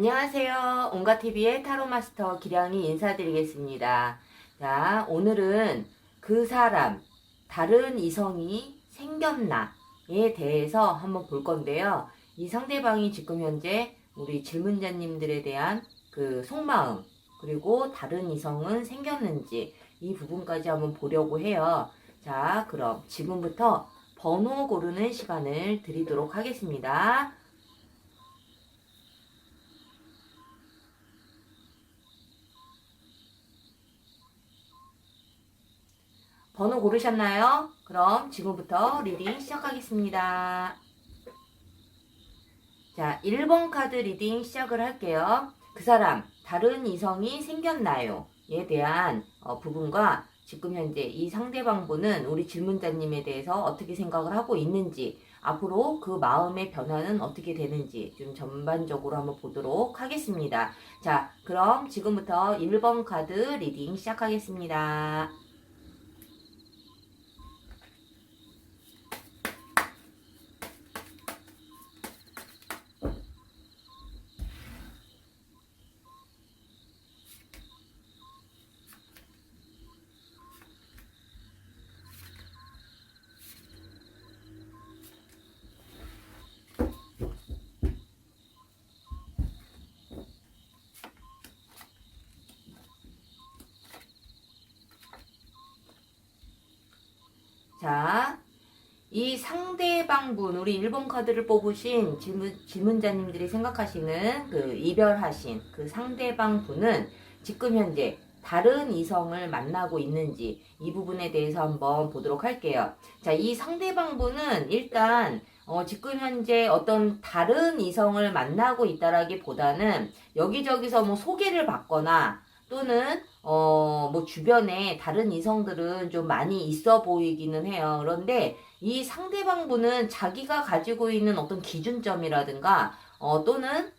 안녕하세요. 온가TV의 타로마스터 기량이 인사드리겠습니다. 자, 오늘은 그 사람, 다른 이성이 생겼나에 대해서 한번 볼 건데요. 이 상대방이 지금 현재 우리 질문자님들에 대한 그 속마음, 그리고 다른 이성은 생겼는지 이 부분까지 한번 보려고 해요. 자, 그럼 지금부터 번호 고르는 시간을 드리도록 하겠습니다. 번호 고르셨나요? 그럼 지금부터 리딩 시작하겠습니다. 자, 1번 카드 리딩 시작을 할게요. 그 사람, 다른 이성이 생겼나요? 에 대한 부분과 지금 현재 이 상대방 분은 우리 질문자님에 대해서 어떻게 생각을 하고 있는지, 앞으로 그 마음의 변화는 어떻게 되는지 좀 전반적으로 한번 보도록 하겠습니다. 자, 그럼 지금부터 1번 카드 리딩 시작하겠습니다. 자, 이 상대방분, 우리 1번 카드를 뽑으신 질문자님들이 생각하시는 그 이별하신 그 상대방분은 지금 현재 다른 이성을 만나고 있는지 이 부분에 대해서 한번 보도록 할게요. 자, 이 상대방분은 일단 지금 현재 어떤 다른 이성을 만나고 있다라기보다는 여기저기서 뭐 소개를 받거나 또는 뭐 주변에 다른 이성들은 좀 많이 있어 보이기는 해요. 그런데 이 상대방 분은 자기가 가지고 있는 어떤 기준점이라든가 또는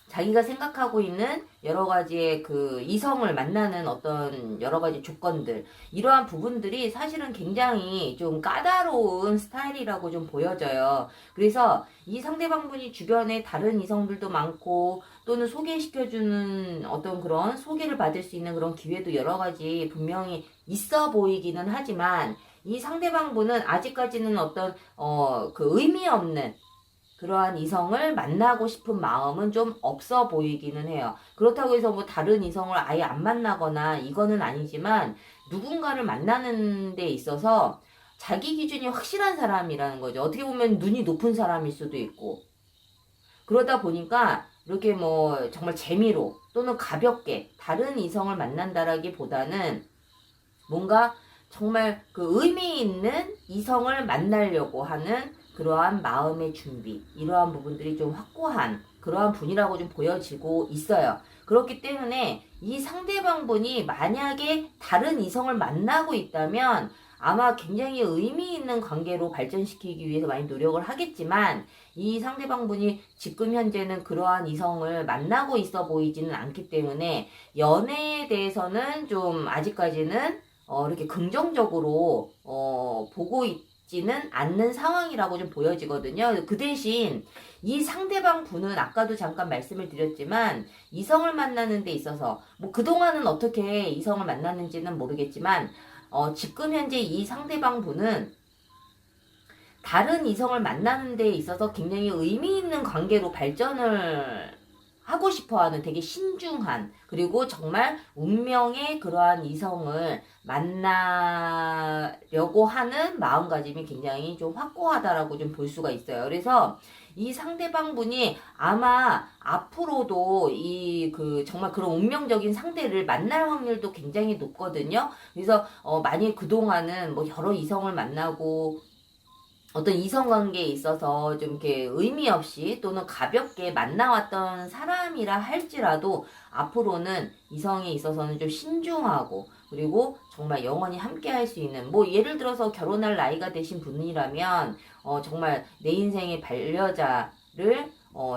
자기가 생각하고 있는 여러 가지의 그 이성을 만나는 어떤 여러 가지 조건들, 이러한 부분들이 사실은 굉장히 좀 까다로운 스타일이라고 좀 보여져요. 그래서 이 상대방 분이 주변에 다른 이성들도 많고 또는 소개시켜주는 어떤 그런 소개를 받을 수 있는 그런 기회도 여러 가지 분명히 있어 보이기는 하지만 이 상대방 분은 아직까지는 어떤 그 의미 없는 그러한 이성을 만나고 싶은 마음은 좀 없어 보이기는 해요. 그렇다고 해서 뭐 다른 이성을 아예 안 만나거나 이거는 아니지만 누군가를 만나는 데 있어서 자기 기준이 확실한 사람이라는 거죠. 어떻게 보면 눈이 높은 사람일 수도 있고. 그러다 보니까 이렇게 뭐 정말 재미로 또는 가볍게 다른 이성을 만난다라기보다는 뭔가 정말 그 의미 있는 이성을 만나려고 하는 그러한 마음의 준비, 이러한 부분들이 좀 확고한 그러한 분이라고 좀 보여지고 있어요. 그렇기 때문에 이 상대방 분이 만약에 다른 이성을 만나고 있다면 아마 굉장히 의미 있는 관계로 발전시키기 위해서 많이 노력을 하겠지만 이 상대방 분이 지금 현재는 그러한 이성을 만나고 있어 보이지는 않기 때문에 연애에 대해서는 좀 아직까지는 이렇게 긍정적으로 보고 있지는 않는 상황이라고 좀 보여지거든요. 그 대신 이 상대방 분은 아까도 잠깐 말씀을 드렸지만 이성을 만나는 데 있어서 뭐 그동안은 어떻게 이성을 만났는지는 모르겠지만 지금 현재 이 상대방 분은 다른 이성을 만나는 데 있어서 굉장히 의미 있는 관계로 발전을 하고 싶어하는 되게 신중한, 그리고 정말 운명의 그러한 이성을 만나려고 하는 마음가짐이 굉장히 좀 확고하다라고 좀 볼 수가 있어요. 그래서 이 상대방 분이 아마 앞으로도 이 그 정말 그런 운명적인 상대를 만날 확률도 굉장히 높거든요. 그래서 만약 그동안은 뭐 여러 이성을 만나고 어떤 이성관계에 있어서 좀 이렇게 의미 없이 또는 가볍게 만나왔던 사람이라 할지라도 앞으로는 이성에 있어서는 좀 신중하고, 그리고 정말 영원히 함께 할 수 있는, 뭐 예를 들어서 결혼할 나이가 되신 분이라면 정말 내 인생의 반려자를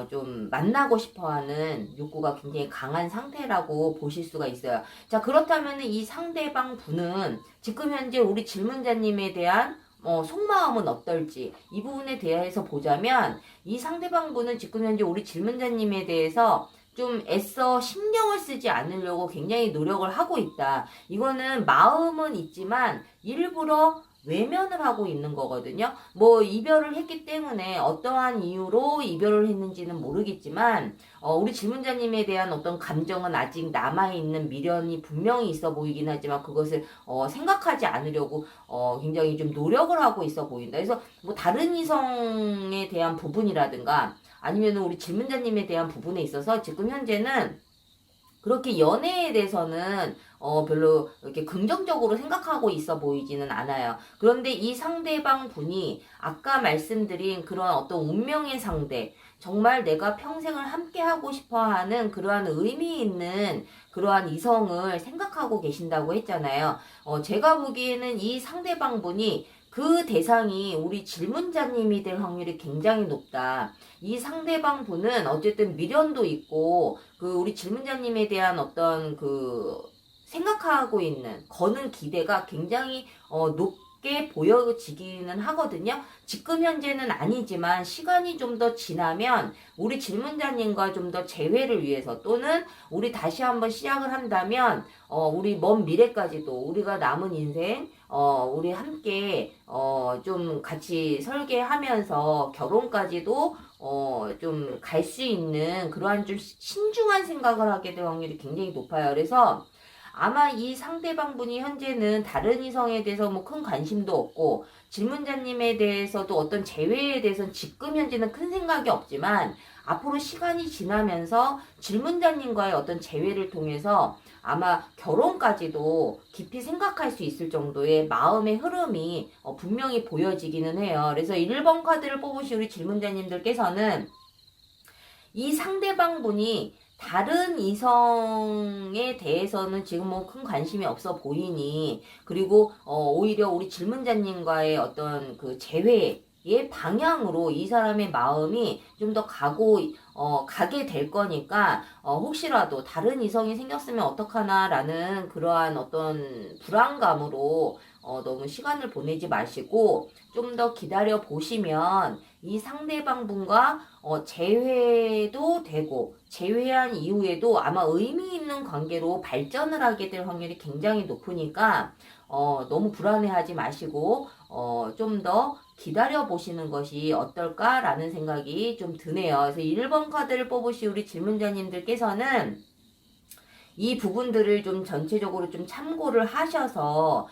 좀 만나고 싶어하는 욕구가 굉장히 강한 상태라고 보실 수가 있어요. 자, 그렇다면 이 상대방 분은 지금 현재 우리 질문자님에 대한 속마음은 어떨지 이 부분에 대해서 보자면 이 상대방 분은 지금 현재 우리 질문자님에 대해서 좀 애써 신경을 쓰지 않으려고 굉장히 노력을 하고 있다. 이거는 마음은 있지만 일부러 외면을 하고 있는 거거든요. 뭐 이별을 했기 때문에 어떠한 이유로 이별을 했는지는 모르겠지만 우리 질문자님에 대한 어떤 감정은 아직 남아있는 미련이 분명히 있어 보이긴 하지만 그것을 생각하지 않으려고 굉장히 좀 노력을 하고 있어 보인다. 그래서 뭐 다른 이성에 대한 부분이라든가 아니면 우리 질문자님에 대한 부분에 있어서 지금 현재는 그렇게 연애에 대해서는 별로 이렇게 긍정적으로 생각하고 있어 보이지는 않아요. 그런데 이 상대방 분이 아까 말씀드린 그런 어떤 운명의 상대, 정말 내가 평생을 함께 하고 싶어 하는 그러한 의미 있는 그러한 이성을 생각하고 계신다고 했잖아요. 제가 보기에는 이 상대방 분이 그 대상이 우리 질문자님이 될 확률이 굉장히 높다. 이 상대방 분은 어쨌든 미련도 있고 우리 질문자님에 대한 어떤 생각하고 있는 거는 기대가 굉장히 높게 보여지기는 하거든요. 지금 현재는 아니지만 시간이 좀 더 지나면 우리 질문자님과 좀 더 재회를 위해서 또는 우리 다시 한번 시작을 한다면 우리 먼 미래까지도 우리가 남은 인생 우리 함께 좀 같이 설계하면서 결혼까지도 좀 갈 수 있는 그러한 좀 신중한 생각을 하게 될 확률이 굉장히 높아요. 그래서 아마 이 상대방 분이 현재는 다른 이성에 대해서 뭐 큰 관심도 없고 질문자님에 대해서도 어떤 재회에 대해서는 지금 현재는 큰 생각이 없지만 앞으로 시간이 지나면서 질문자님과의 어떤 재회를 통해서 아마 결혼까지도 깊이 생각할 수 있을 정도의 마음의 흐름이 분명히 보여지기는 해요. 그래서 1번 카드를 뽑으신 우리 질문자님들께서는 이 상대방 분이 다른 이성에 대해서는 지금 뭐 큰 관심이 없어 보이니 그리고 오히려 우리 질문자님과의 어떤 재회의 방향으로 이 사람의 마음이 좀 더 가게 될 거니까 혹시라도 다른 이성이 생겼으면 어떡하나라는 그러한 어떤 불안감으로 너무 시간을 보내지 마시고 좀 더 기다려 보시면 이 상대방 분과 재회도 되고 재회한 이후에도 아마 의미 있는 관계로 발전을 하게 될 확률이 굉장히 높으니까 너무 불안해하지 마시고 좀 더 기다려 보시는 것이 어떨까라는 생각이 좀 드네요. 그래서 1번 카드를 뽑으신 우리 질문자님들께서는 이 부분들을 좀 전체적으로 좀 참고를 하셔서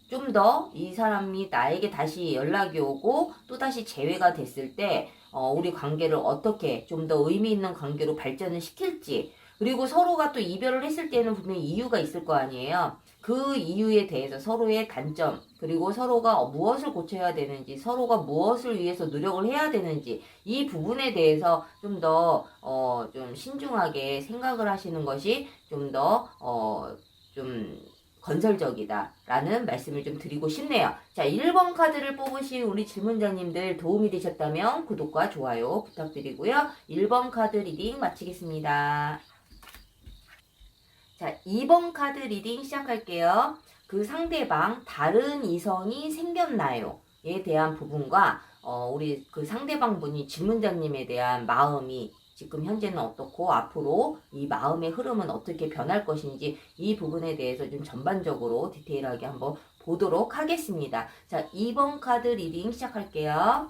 좀 더 이 사람이 나에게 다시 연락이 오고 또다시 재회가 됐을 때 우리 관계를 어떻게 좀 더 의미 있는 관계로 발전을 시킬지 그리고 서로가 또 이별을 했을 때는 분명히 이유가 있을 거 아니에요. 그 이유에 대해서 서로의 단점 그리고 서로가 무엇을 고쳐야 되는지 서로가 무엇을 위해서 노력을 해야 되는지 이 부분에 대해서 좀 더 좀 신중하게 생각을 하시는 것이 좀 더 좀 건설적이다 라는 말씀을 좀 드리고 싶네요. 자, 1번 카드를 뽑으신 우리 질문자님들 도움이 되셨다면 구독과 좋아요 부탁드리고요. 1번 카드 리딩 마치겠습니다. 자, 2번 카드 리딩 시작할게요. 그 상대방 다른 이성이 생겼나요? 에 대한 부분과 우리 그 상대방 분이 질문자님에 대한 마음이 지금 현재는 어떻고 앞으로 이 마음의 흐름은 어떻게 변할 것인지 이 부분에 대해서 좀 전반적으로 디테일하게 한번 보도록 하겠습니다. 자, 2번 카드 리딩 시작할게요.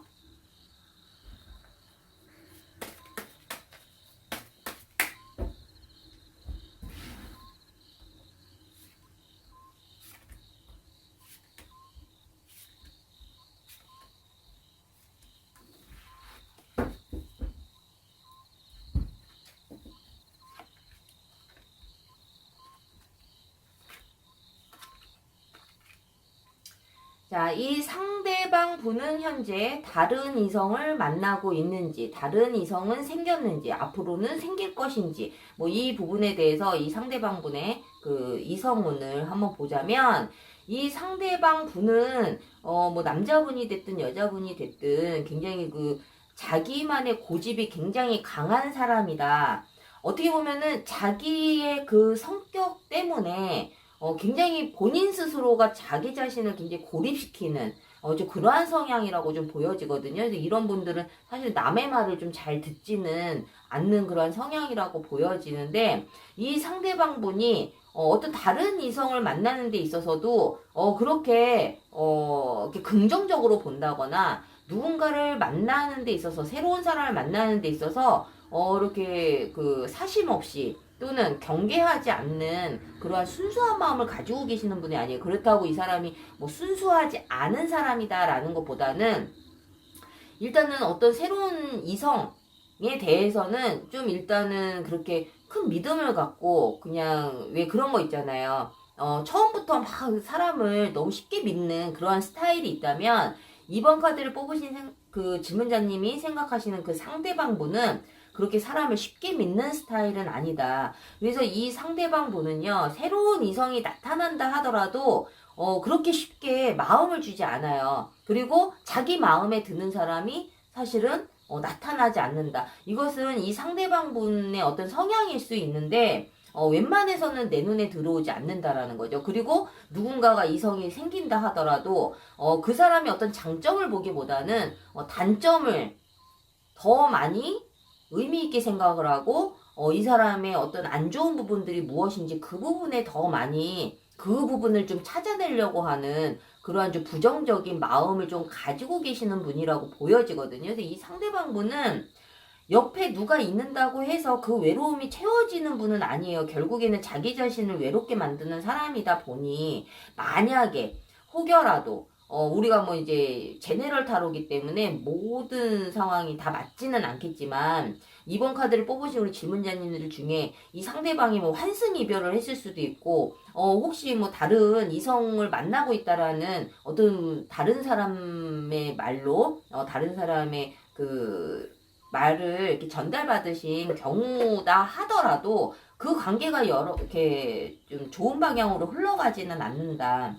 자, 이 상대방 분은 현재 다른 이성을 만나고 있는지, 다른 이성은 생겼는지, 앞으로는 생길 것인지, 뭐 이 부분에 대해서 이 상대방 분의 그 이성운을 한번 보자면, 이 상대방 분은, 뭐 남자분이 됐든 여자분이 됐든 굉장히 자기만의 고집이 굉장히 강한 사람이다. 어떻게 보면은 자기의 그 성격 때문에 굉장히 본인 스스로가 자기 자신을 굉장히 고립시키는 좀 그러한 성향이라고 좀 보여지거든요. 그래서 이런 분들은 사실 남의 말을 좀 잘 듣지는 않는 그러한 성향이라고 보여지는데, 이 상대방 분이 어떤 다른 이성을 만나는 데 있어서도 이렇게 긍정적으로 본다거나, 누군가를 만나는 데 있어서, 새로운 사람을 만나는 데 있어서 이렇게 그 사심 없이 또는 경계하지 않는 그러한 순수한 마음을 가지고 계시는 분이 아니에요. 그렇다고 이 사람이 뭐 순수하지 않은 사람이다라는 것보다는, 일단은 어떤 새로운 이성에 대해서는 좀 일단은 그렇게 큰 믿음을 갖고, 그냥 왜 그런 거 있잖아요. 처음부터 막 사람을 너무 쉽게 믿는 그러한 스타일이 있다면, 이번 카드를 뽑으신 그 질문자님이 생각하시는 그 상대방 분은 그렇게 사람을 쉽게 믿는 스타일은 아니다. 그래서 이 상대방 분은요, 새로운 이성이 나타난다 하더라도 그렇게 쉽게 마음을 주지 않아요. 그리고 자기 마음에 드는 사람이 사실은 나타나지 않는다. 이것은 이 상대방 분의 어떤 성향일 수 있는데, 웬만해서는 내 눈에 들어오지 않는다라는 거죠. 그리고 누군가가 이성이 생긴다 하더라도 그 사람의 어떤 장점을 보기보다는 단점을 더 많이 의미 있게 생각을 하고, 이 사람의 어떤 안 좋은 부분들이 무엇인지 그 부분에 더 많이 그 부분을 좀 찾아내려고 하는 그러한 좀 부정적인 마음을 좀 가지고 계시는 분이라고 보여지거든요. 그래서 이 상대방 분은 옆에 누가 있는다고 해서 그 외로움이 채워지는 분은 아니에요. 결국에는 자기 자신을 외롭게 만드는 사람이다 보니, 만약에 혹여라도 우리가 뭐 이제 제네럴 타로기 때문에 모든 상황이 다 맞지는 않겠지만, 이번 카드를 뽑으신 우리 질문자님들 중에 이 상대방이 뭐 환승 이별을 했을 수도 있고, 혹시 뭐 다른 이성을 만나고 있다라는 어떤 다른 사람의 말로, 다른 사람의 그 말을 이렇게 전달받으신 경우다 하더라도, 그 관계가 이렇게 좀 좋은 방향으로 흘러가지는 않는다.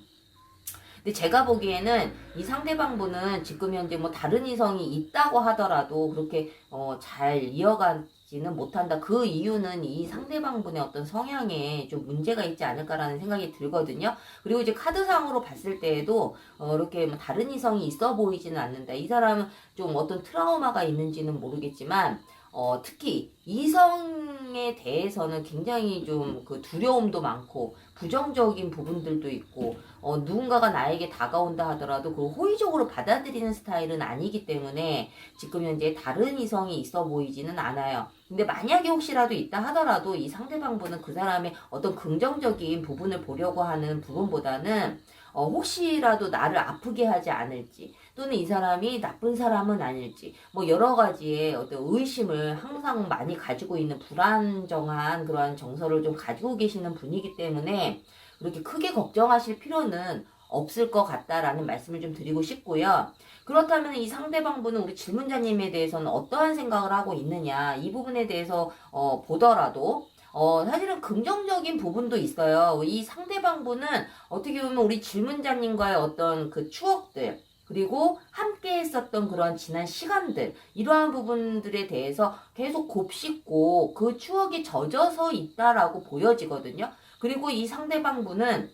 근데 제가 보기에는 이 상대방 분은 지금 현재 뭐 다른 이성이 있다고 하더라도 그렇게 잘 이어가지는 못한다. 그 이유는 이 상대방 분의 어떤 성향에 좀 문제가 있지 않을까라는 생각이 들거든요. 그리고 이제 카드상으로 봤을 때에도 이렇게 뭐 다른 이성이 있어 보이지는 않는다. 이 사람은 좀 어떤 트라우마가 있는지는 모르겠지만, 특히 이성에 대해서는 굉장히 좀 그 두려움도 많고 부정적인 부분들도 있고, 누군가가 나에게 다가온다 하더라도 그걸 호의적으로 받아들이는 스타일은 아니기 때문에 지금 현재 다른 이성이 있어 보이지는 않아요. 근데 만약에 혹시라도 있다 하더라도 이 상대방 분은 그 사람의 어떤 긍정적인 부분을 보려고 하는 부분보다는 혹시라도 나를 아프게 하지 않을지, 또는 이 사람이 나쁜 사람은 아닐지, 뭐 여러 가지의 어떤 의심을 항상 많이 가지고 있는 불안정한 그러한 정서를 좀 가지고 계시는 분이기 때문에 그렇게 크게 걱정하실 필요는 없을 것 같다라는 말씀을 좀 드리고 싶고요. 그렇다면 이 상대방 분은 우리 질문자님에 대해서는 어떠한 생각을 하고 있느냐, 이 부분에 대해서 보더라도 사실은 긍정적인 부분도 있어요. 이 상대방 분은 어떻게 보면 우리 질문자님과의 어떤 그 추억들, 그리고 함께 했었던 그런 지난 시간들, 이러한 부분들에 대해서 계속 곱씹고 그 추억에 젖어서 있다라고 보여지거든요. 그리고 이 상대방 분은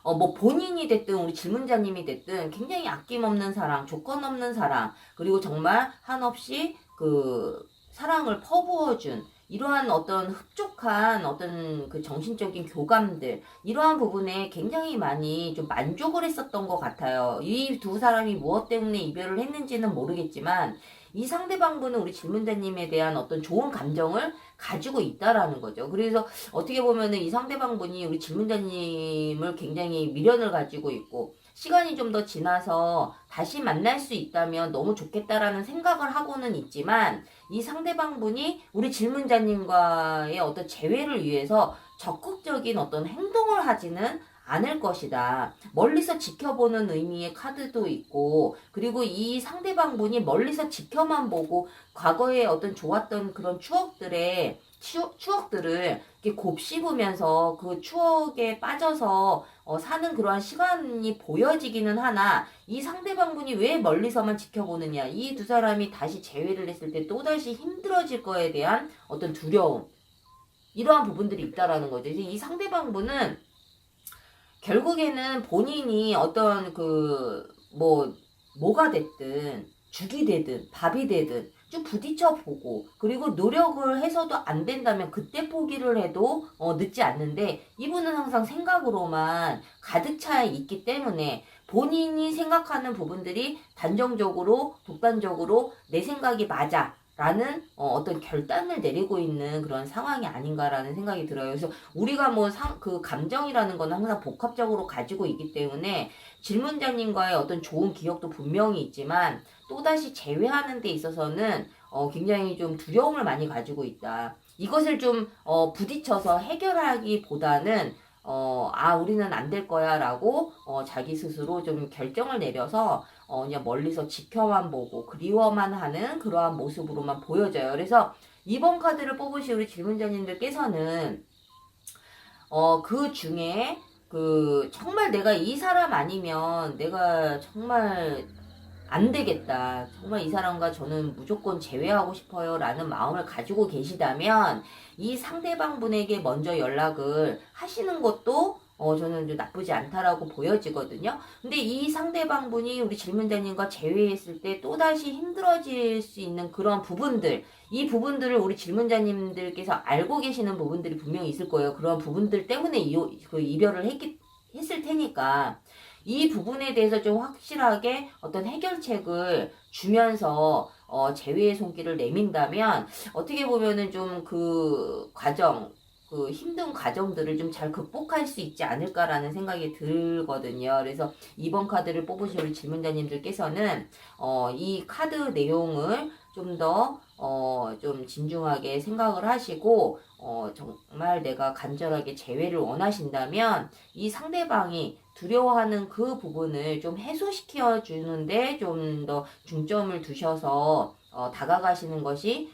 뭐 본인이 됐든 우리 질문자님이 됐든 굉장히 아낌없는 사랑, 조건 없는 사랑, 그리고 정말 한없이 그 사랑을 퍼부어준 이러한 어떤 흡족한 어떤 그 정신적인 교감들, 이러한 부분에 굉장히 많이 좀 만족을 했었던 것 같아요. 이 두 사람이 무엇 때문에 이별을 했는지는 모르겠지만, 이 상대방분은 우리 질문자님에 대한 어떤 좋은 감정을 가지고 있다라는 거죠. 그래서 어떻게 보면은 이 상대방분이 우리 질문자님을 굉장히 미련을 가지고 있고, 시간이 좀 더 지나서 다시 만날 수 있다면 너무 좋겠다라는 생각을 하고는 있지만, 이 상대방분이 우리 질문자님과의 어떤 재회를 위해서 적극적인 어떤 행동을 하지는 않을 것이다. 멀리서 지켜보는 의미의 카드도 있고, 그리고 이 상대방분이 멀리서 지켜만 보고 과거에 어떤 좋았던 그런 추억들을 이렇게 곱씹으면서 그 추억에 빠져서 사는 그러한 시간이 보여지기는 하나, 이 상대방분이 왜 멀리서만 지켜보느냐, 이 두 사람이 다시 재회를 했을 때 또다시 힘들어질 거에 대한 어떤 두려움, 이러한 부분들이 있다라는 거죠. 이 상대방분은 결국에는 본인이 어떤 뭐가 됐든 죽이 되든 밥이 되든 좀 부딪혀 보고, 그리고 노력을 해서도 안 된다면 그때 포기를 해도 늦지 않는데, 이분은 항상 생각으로만 가득 차 있기 때문에 본인이 생각하는 부분들이 단정적으로 독단적으로 내 생각이 맞아 라는 어떤 결단을 내리고 있는 그런 상황이 아닌가라는 생각이 들어요. 그래서 우리가 그 감정이라는 건 항상 복합적으로 가지고 있기 때문에 질문자님과의 어떤 좋은 기억도 분명히 있지만, 또다시 재회하는 데 있어서는 굉장히 좀 두려움을 많이 가지고 있다. 이것을 좀 부딪혀서 해결하기보다는 우리는 안 될 거야 라고 자기 스스로 좀 결정을 내려서 그냥 멀리서 지켜만 보고 그리워만 하는 그러한 모습으로만 보여져요. 그래서 이번 카드를 뽑으신 우리 질문자님들께서는 그 중에 정말 내가 이 사람 아니면 내가 정말 안 되겠다, 정말 이 사람과 저는 무조건 제외하고 싶어요 라는 마음을 가지고 계시다면, 이 상대방 분에게 먼저 연락을 하시는 것도 저는 좀 나쁘지 않다라고 보여지거든요. 근데 이 상대방 분이 우리 질문자님과 재회했을 때 또다시 힘들어질 수 있는 그런 부분들, 이 부분들을 우리 질문자님들께서 알고 계시는 부분들이 분명히 있을 거예요. 그런 부분들 때문에 이별을 했을 테니까 이 부분에 대해서 좀 확실하게 어떤 해결책을 주면서 재회의 손길을 내민다면, 어떻게 보면은 좀 힘든 과정들을 좀 잘 극복할 수 있지 않을까라는 생각이 들거든요. 그래서 이번 카드를 뽑으신 우리 질문자님들께서는 이 카드 내용을 좀 더 좀 진중하게 생각을 하시고, 정말 내가 간절하게 재회를 원하신다면 이 상대방이 두려워하는 그 부분을 좀 해소시켜 주는데 좀 더 중점을 두셔서 다가가시는 것이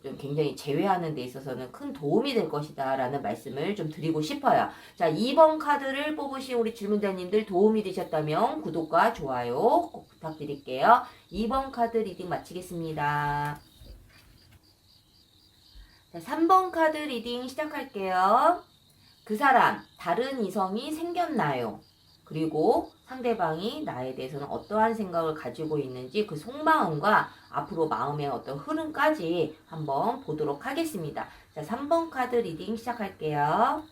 좀 굉장히 재회하는 데 있어서는 큰 도움이 될 것이다 라는 말씀을 좀 드리고 싶어요. 자, 2번 카드를 뽑으신 우리 질문자님들 도움이 되셨다면 구독과 좋아요 꼭 부탁드릴게요. 2번 카드 리딩 마치겠습니다. 자, 3번 카드 리딩 시작할게요. 그 사람, 다른 이성이 생겼나요? 그리고 상대방이 나에 대해서는 어떠한 생각을 가지고 있는지 그 속마음과 앞으로 마음의 어떤 흐름까지 한번 보도록 하겠습니다. 자, 3번 카드 리딩 시작할게요.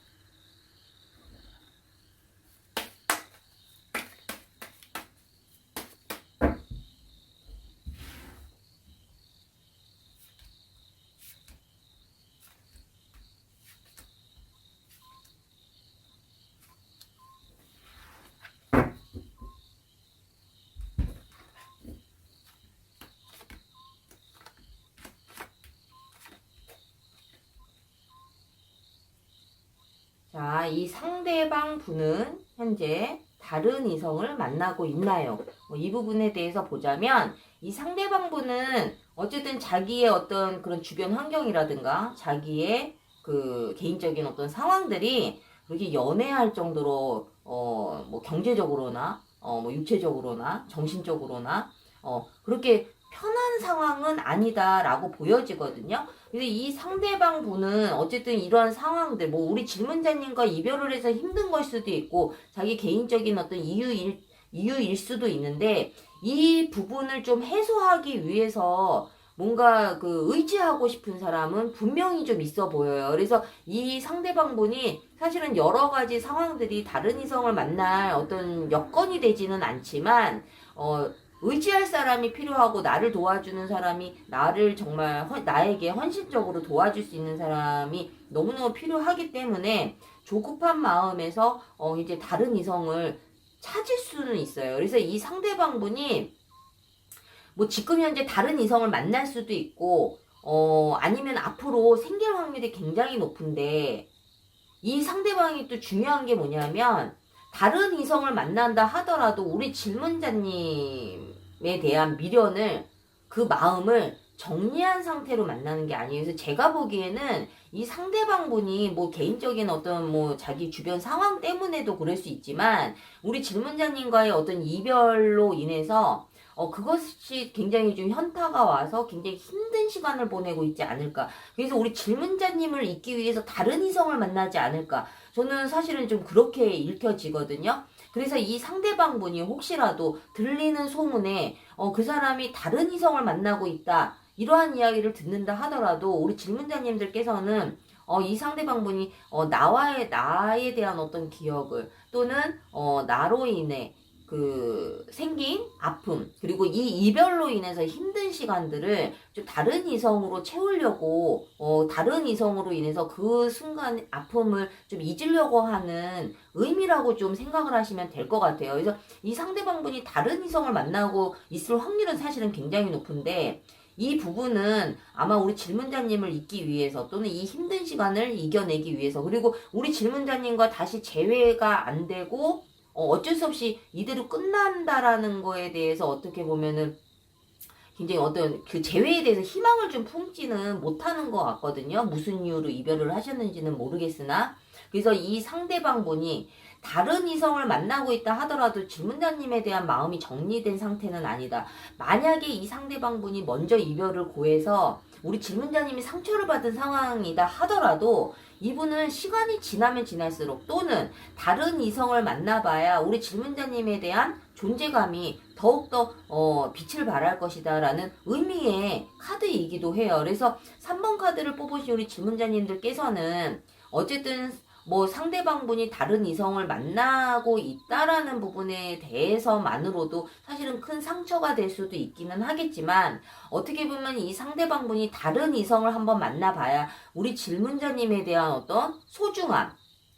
자, 이 상대방 분은 현재 다른 이성을 만나고 있나요? 이 부분에 대해서 보자면, 이 상대방 분은 어쨌든 자기의 어떤 그런 주변 환경이라든가 자기의 그 개인적인 어떤 상황들이 그렇게 연애할 정도로 뭐 경제적으로나 뭐 육체적으로나 정신적으로나 그렇게 편한 상황은 아니다라고 보여지거든요. 근데 이 상대방 분은 어쨌든 이러한 상황들, 뭐 우리 질문자님과 이별을 해서 힘든 걸 수도 있고 자기 개인적인 어떤 이유일 수도 있는데, 이 부분을 좀 해소하기 위해서 뭔가 의지하고 싶은 사람은 분명히 좀 있어 보여요. 그래서 이 상대방 분이 사실은 여러 가지 상황들이 다른 이성을 만날 어떤 여건이 되지는 않지만 의지할 사람이 필요하고, 나를 도와주는 사람이, 나를 정말 나에게 헌신적으로 도와줄 수 있는 사람이 너무너무 필요하기 때문에 조급한 마음에서 이제 다른 이성을 찾을 수는 있어요. 그래서 이 상대방 분이 뭐 지금 현재 다른 이성을 만날 수도 있고 아니면 앞으로 생길 확률이 굉장히 높은데, 이 상대방이 또 중요한 게 뭐냐면, 다른 이성을 만난다 하더라도 우리 질문자님에 대한 미련을, 그 마음을 정리한 상태로 만나는 게 아니에요. 그래서 제가 보기에는 이 상대방 분이 뭐 개인적인 어떤 뭐 자기 주변 상황 때문에도 그럴 수 있지만, 우리 질문자님과의 어떤 이별로 인해서 그것이 굉장히 좀 현타가 와서 굉장히 힘든 시간을 보내고 있지 않을까. 그래서 우리 질문자님을 잊기 위해서 다른 이성을 만나지 않을까. 저는 사실은 좀 그렇게 읽혀지거든요. 그래서 이 상대방분이 혹시라도 들리는 소문에 그 사람이 다른 이성을 만나고 있다, 이러한 이야기를 듣는다 하더라도 우리 질문자님들께서는 이 상대방분이 나에 대한 어떤 기억을, 또는 나로 인해 그 생긴 아픔, 그리고 이 이별로 인해서 힘든 시간들을 좀 다른 이성으로 채우려고, 다른 이성으로 인해서 그 순간 아픔을 좀 잊으려고 하는 의미라고 좀 생각을 하시면 될 것 같아요. 그래서 이 상대방분이 다른 이성을 만나고 있을 확률은 사실은 굉장히 높은데, 이 부분은 아마 우리 질문자님을 잊기 위해서, 또는 이 힘든 시간을 이겨내기 위해서, 그리고 우리 질문자님과 다시 재회가 안 되고 어쩔 수 없이 이대로 끝난다라는 거에 대해서 어떻게 보면은 굉장히 어떤 그 재회에 대해서 희망을 좀 품지는 못하는 것 같거든요. 무슨 이유로 이별을 하셨는지는 모르겠으나. 그래서 이 상대방분이 다른 이성을 만나고 있다 하더라도 질문자님에 대한 마음이 정리된 상태는 아니다. 만약에 이 상대방분이 먼저 이별을 고해서 우리 질문자님이 상처를 받은 상황이다 하더라도, 이분은 시간이 지나면 지날수록, 또는 다른 이성을 만나봐야 우리 질문자님에 대한 존재감이 더욱더 빛을 발할 것이다 라는 의미의 카드이기도 해요. 그래서 3번 카드를 뽑으신 우리 질문자님들께서는 어쨌든 뭐 상대방분이 다른 이성을 만나고 있다라는 부분에 대해서만으로도 사실은 큰 상처가 될 수도 있기는 하겠지만, 어떻게 보면 이 상대방분이 다른 이성을 한번 만나봐야 우리 질문자님에 대한 어떤 소중함,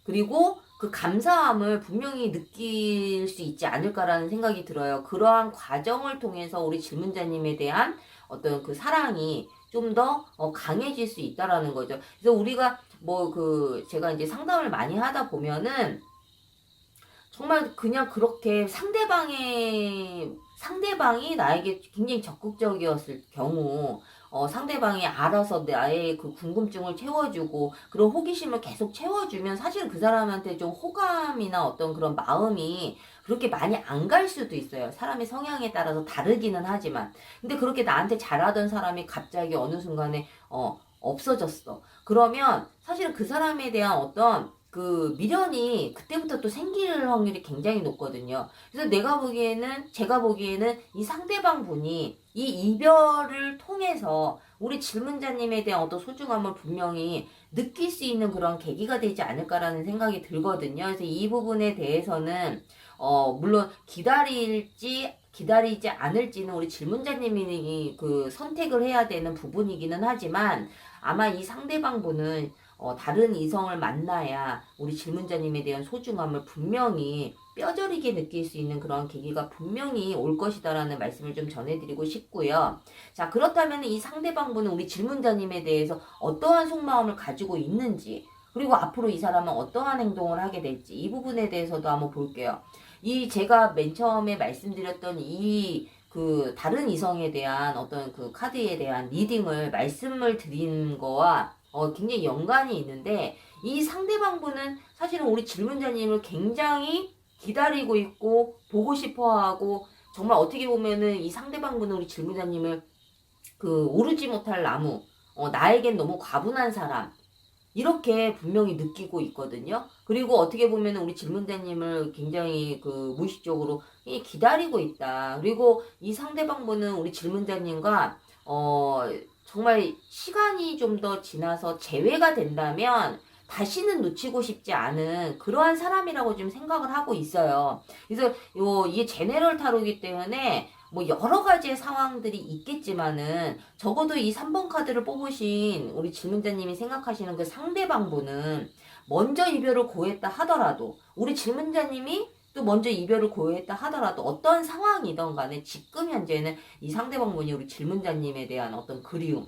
그리고 그 감사함을 분명히 느낄 수 있지 않을까라는 생각이 들어요. 그러한 과정을 통해서 우리 질문자님에 대한 어떤 그 사랑이 좀 더 강해질 수 있다라는 거죠. 그래서 우리가 제가 이제 상담을 많이 하다 보면은 정말 그냥 그렇게 상대방이 나에게 굉장히 적극적이었을 경우, 상대방이 알아서 나의 그 궁금증을 채워주고 그런 호기심을 계속 채워주면 사실 그 사람한테 좀 호감이나 어떤 그런 마음이 그렇게 많이 안 갈 수도 있어요. 사람의 성향에 따라서 다르기는 하지만. 근데 그렇게 나한테 잘하던 사람이 갑자기 어느 순간에 없어졌어. 그러면 사실은 그 사람에 대한 어떤 그 미련이 그때부터 또 생길 확률이 굉장히 높거든요. 그래서 제가 보기에는 이 상대방 분이 이 이별을 통해서 우리 질문자님에 대한 어떤 소중함을 분명히 느낄 수 있는 그런 계기가 되지 않을까라는 생각이 들거든요. 그래서 이 부분에 대해서는 물론 기다리지 않을지는 우리 질문자님이 그 선택을 해야 되는 부분이기는 하지만, 아마 이 상대방 분은 다른 이성을 만나야 우리 질문자님에 대한 소중함을 분명히 뼈저리게 느낄 수 있는 그런 계기가 분명히 올 것이다라는 말씀을 좀 전해드리고 싶고요. 자, 그렇다면 이 상대방 분은 우리 질문자님에 대해서 어떠한 속마음을 가지고 있는지, 그리고 앞으로 이 사람은 어떠한 행동을 하게 될지, 이 부분에 대해서도 한번 볼게요. 제가 맨 처음에 말씀드렸던 그 다른 이성에 대한 어떤 그 카드에 대한 리딩을 말씀을 드린 거와 굉장히 연관이 있는데, 이 상대방분은 사실은 우리 질문자님을 굉장히 기다리고 있고 보고 싶어하고, 정말 어떻게 보면은 이 상대방분은 우리 질문자님을 그 오르지 못할 나무, 나에겐 너무 과분한 사람, 이렇게 분명히 느끼고 있거든요. 그리고 어떻게 보면 우리 질문자님을 굉장히 그 무의식적으로 기다리고 있다. 그리고 이 상대방분은 우리 질문자님과 정말 시간이 좀 더 지나서 재회가 된다면 다시는 놓치고 싶지 않은 그러한 사람이라고 좀 생각을 하고 있어요. 그래서 이게 제네럴 타로이기 때문에 뭐 여러 가지의 상황들이 있겠지만은, 적어도 이 3번 카드를 뽑으신 우리 질문자님이 생각하시는 그 상대방분은 먼저 이별을 고했다 하더라도, 우리 질문자님이 또 먼저 이별을 고했다 하더라도, 어떤 상황이든 간에 지금 현재는 이 상대방분이 우리 질문자님에 대한 어떤 그리움,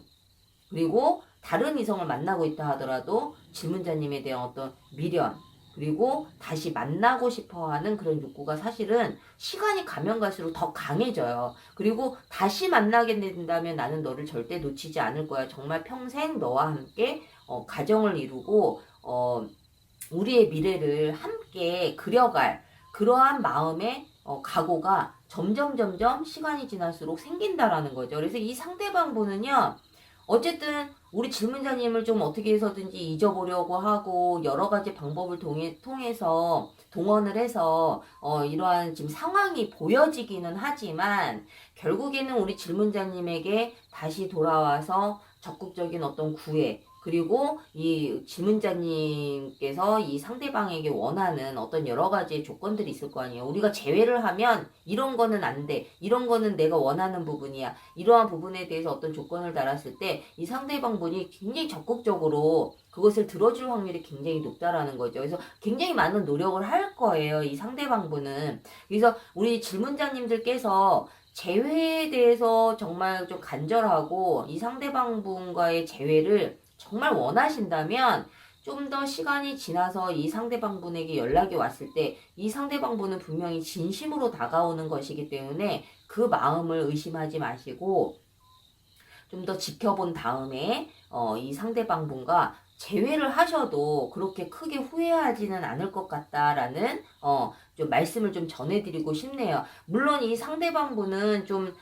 그리고 다른 이성을 만나고 있다 하더라도 질문자님에 대한 어떤 미련, 그리고 다시 만나고 싶어하는 그런 욕구가 사실은 시간이 가면 갈수록 더 강해져요. 그리고 다시 만나게 된다면 나는 너를 절대 놓치지 않을 거야. 정말 평생 너와 함께 가정을 이루고 우리의 미래를 함께 그려갈 그러한 마음의 각오가 점점 시간이 지날수록 생긴다라는 거죠. 그래서 이 상대방 분은요, 어쨌든 우리 질문자님을 좀 어떻게 해서든지 잊어보려고 하고 여러 가지 방법을 통해서 동원을 해서 이러한 지금 상황이 보여지기는 하지만 결국에는 우리 질문자님에게 다시 돌아와서 적극적인 어떤 구애, 그리고 이 질문자님께서 이 상대방에게 원하는 어떤 여러 가지 조건들이 있을 거 아니에요. 우리가 제외를 하면 이런 거는 안 돼. 이런 거는 내가 원하는 부분이야. 이러한 부분에 대해서 어떤 조건을 달았을 때 이 상대방 분이 굉장히 적극적으로 그것을 들어줄 확률이 굉장히 높다라는 거죠. 그래서 굉장히 많은 노력을 할 거예요. 이 상대방 분은. 그래서 우리 질문자님들께서 재회에 대해서 정말 좀 간절하고 이 상대방 분과의 재회를 정말 원하신다면 좀 더 시간이 지나서 이 상대방 분에게 연락이 왔을 때 이 상대방 분은 분명히 진심으로 다가오는 것이기 때문에 그 마음을 의심하지 마시고 좀 더 지켜본 다음에 이 상대방 분과 재회를 하셔도 그렇게 크게 후회하지는 않을 것 같다라는 좀 말씀을 좀 전해드리고 싶네요. 물론 이 상대방 분은 좀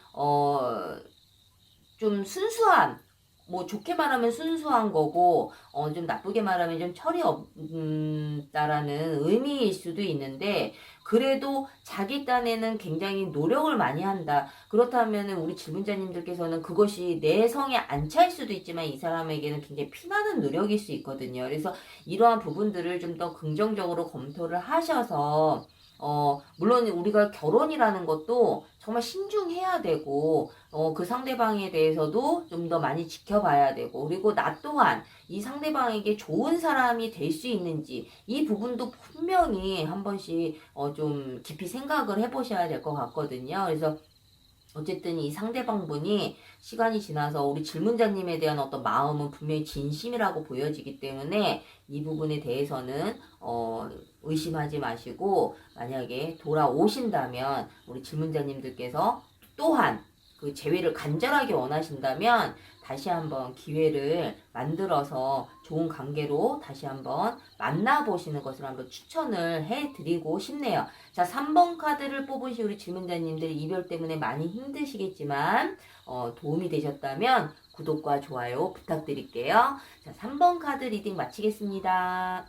순수한, 뭐 좋게 말하면 순수한 거고 좀 나쁘게 말하면 좀 철이 없다라는 의미일 수도 있는데, 그래도 자기 딴에는 굉장히 노력을 많이 한다. 그렇다면 우리 질문자님들께서는 그것이 내 성에 안 찰 수도 있지만 이 사람에게는 굉장히 피나는 노력일 수 있거든요. 그래서 이러한 부분들을 좀 더 긍정적으로 검토를 하셔서 물론 우리가 결혼이라는 것도 정말 신중해야 되고, 그 상대방에 대해서도 좀 더 많이 지켜봐야 되고, 그리고 나 또한 이 상대방에게 좋은 사람이 될 수 있는지, 이 부분도 분명히 한 번씩, 좀 깊이 생각을 해보셔야 될 것 같거든요. 그래서 어쨌든 이 상대방 분이 시간이 지나서 우리 질문자님에 대한 어떤 마음은 분명히 진심이라고 보여지기 때문에 이 부분에 대해서는 의심하지 마시고, 만약에 돌아오신다면 우리 질문자님들께서 또한 그 재회를 간절하게 원하신다면 다시 한번 기회를 만들어서 좋은 관계로 다시 한번 만나보시는 것을 한번 추천을 해드리고 싶네요. 자, 3번 카드를 뽑으신 우리 질문자님들, 이별 때문에 많이 힘드시겠지만 도움이 되셨다면 구독과 좋아요 부탁드릴게요. 자, 3번 카드 리딩 마치겠습니다.